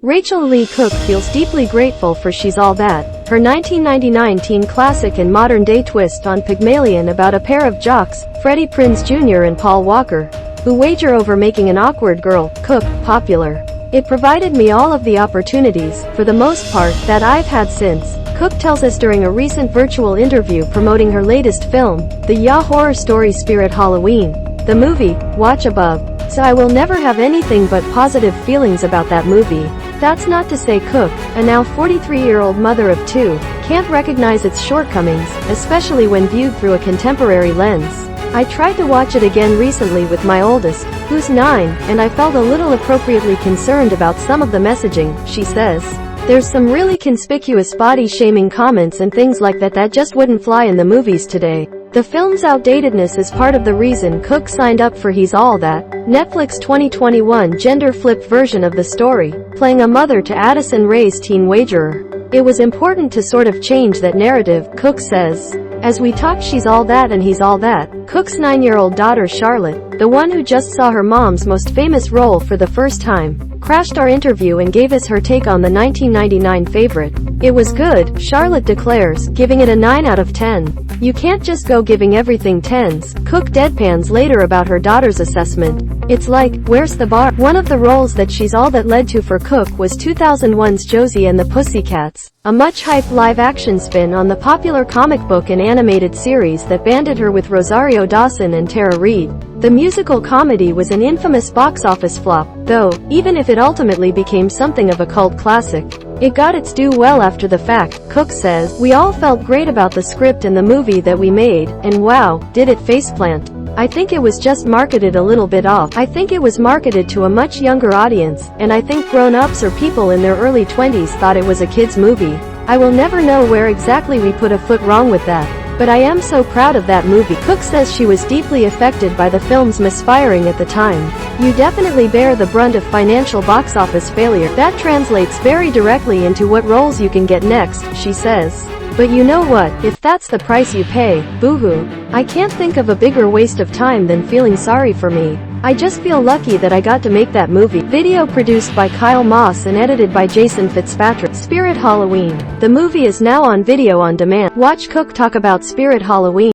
Rachael Leigh Cook feels deeply grateful for She's All That, her 1999 teen classic and modern-day twist on Pygmalion about a pair of jocks, Freddie Prinze Jr. and Paul Walker, who wager over making an awkward girl, Cook, popular. It provided me all of the opportunities, for the most part, that I've had since, Cook tells us during a recent virtual interview promoting her latest film, the horror story Spirit Halloween. The movie, watch above. So I will never have anything but positive feelings about that movie. That's not to say Cook, a now 43-year-old mother of two, can't recognize its shortcomings, especially when viewed through a contemporary lens. I tried to watch it again recently with my oldest, who's 9, and I felt a little appropriately concerned about some of the messaging, she says. There's some really conspicuous body-shaming comments and things like that just wouldn't fly in the movies today. The film's outdatedness is part of the reason Cook signed up for He's All That, Netflix 2021 gender-flipped version of the story, playing a mother to Addison Rae's teen wagerer. It was important to sort of change that narrative, Cook says. As we talk She's All That and He's All That, Cook's 9-year-old daughter Charlotte, the one who just saw her mom's most famous role for the first time, crashed our interview and gave us her take on the 1999 favorite. It was good, Charlotte declares, giving it a 9 out of 10. You can't just go giving everything 10s, Cook deadpans later about her daughter's assessment. It's like, where's the bar? One of the roles that She's All That led to for Cook was 2001's Josie and the Pussycats, a much-hyped live-action spin on the popular comic book and animated series that banded her with Rosario, Dawson and Reid. The musical comedy was an infamous box office flop, though, even if it ultimately became something of a cult classic. It got its due well after the fact, Cook says. We all felt great about the script and the movie that we made, and wow, did it faceplant. I think it was just marketed a little bit off. I think it was marketed to a much younger audience, and I think grown-ups or people in their early 20s thought it was a kid's movie. I will never know where exactly we put a foot wrong with that. But I am so proud of that movie. Cook says she was deeply affected by the film's misfiring at the time. You definitely bear the brunt of financial box office failure. That translates very directly into what roles you can get next, she says. But you know what, if that's the price you pay, boohoo. I can't think of a bigger waste of time than feeling sorry for me. I just feel lucky that I got to make that movie. Video produced by Kyle Moss and edited by Jason Fitzpatrick. Spirit Halloween. The movie is now on video on demand. Watch Cook talk about Spirit Halloween.